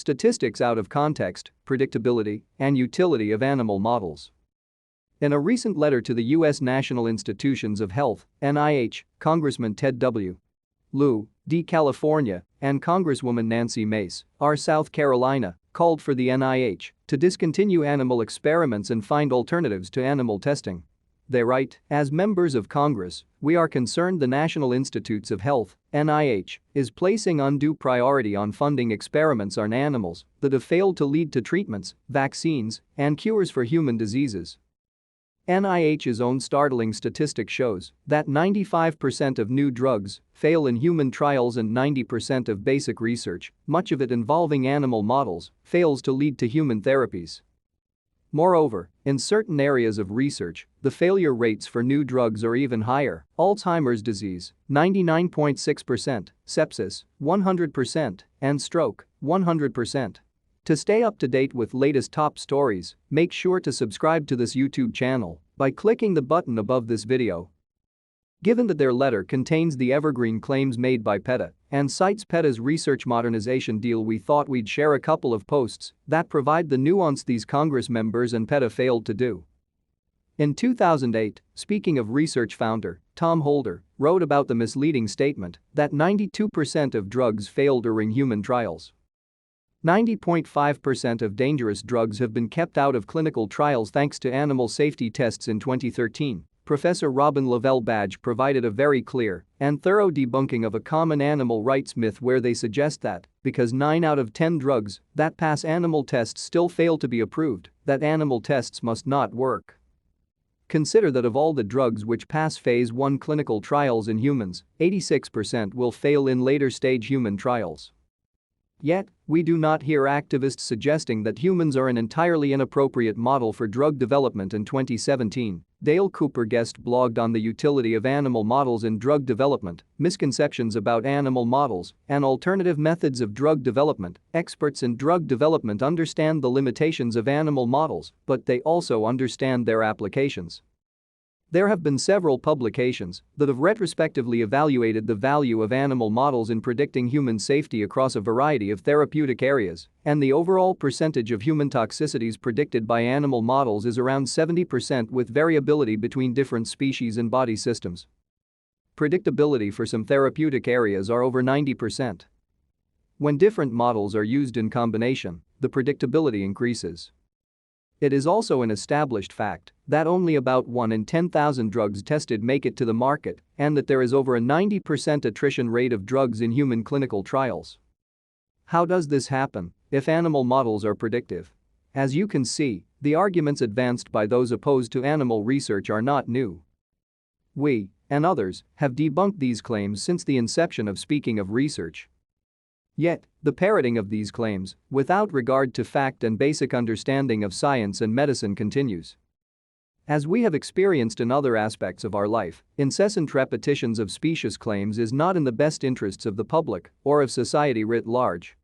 statistics out of context, predictability, and utility of animal models. In a recent letter to the U.S. National Institutions of Health, NIH, Congressman Ted W. Lieu, D. California, and Congresswoman Nancy Mace, R. South Carolina, called for the NIH to discontinue animal experiments and find alternatives to animal testing. They write, "As members of Congress, we are concerned the National Institutes of Health, NIH, is placing undue priority on funding experiments on animals that have failed to lead to treatments, vaccines, and cures for human diseases." NIH's own startling statistic shows that 95% of new drugs fail in human trials and 90% of basic research, much of it involving animal models, fails to lead to human therapies. Moreover, in certain areas of research, the failure rates for new drugs are even higher: Alzheimer's disease, 99.6%, sepsis, 100%, and stroke, 100%. To stay up to date with latest top stories, make sure to subscribe to this YouTube channel by clicking the button above this video. Given that their letter contains the evergreen claims made by PETA and cites PETA's research modernization deal, we thought we'd share a couple of posts that provide the nuance these Congress members and PETA failed to do. In 2008, Speaking of Research founder Tom Holder wrote about the misleading statement that 92% of drugs fail during human trials. 90.5% of dangerous drugs have been kept out of clinical trials thanks to animal safety tests. In 2013, Professor Robin Lavelle-Badge provided a very clear and thorough debunking of a common animal rights myth where they suggest that because 9 out of 10 drugs that pass animal tests still fail to be approved, that animal tests must not work. Consider that of all the drugs which pass phase 1 clinical trials in humans, 86% will fail in later stage human trials. Yet, we do not hear activists suggesting that humans are an entirely inappropriate model for drug development. In 2017, Dale Cooper guest blogged on the utility of animal models in drug development, misconceptions about animal models, and alternative methods of drug development. Experts in drug development understand the limitations of animal models, but they also understand their applications. There have been several publications that have retrospectively evaluated the value of animal models in predicting human safety across a variety of therapeutic areas, and the overall percentage of human toxicities predicted by animal models is around 70% with variability between different species and body systems. Predictability for some therapeutic areas are over 90%. When different models are used in combination, the predictability increases. It is also an established fact that only about 1 in 10,000 drugs tested make it to the market and that there is over a 90% attrition rate of drugs in human clinical trials. How does this happen if animal models are predictive? As you can see, the arguments advanced by those opposed to animal research are not new. We, and others, have debunked these claims since the inception of Speaking of Research. Yet, the parroting of these claims, without regard to fact and basic understanding of science and medicine, continues. As we have experienced in other aspects of our life, incessant repetitions of specious claims is not in the best interests of the public or of society writ large.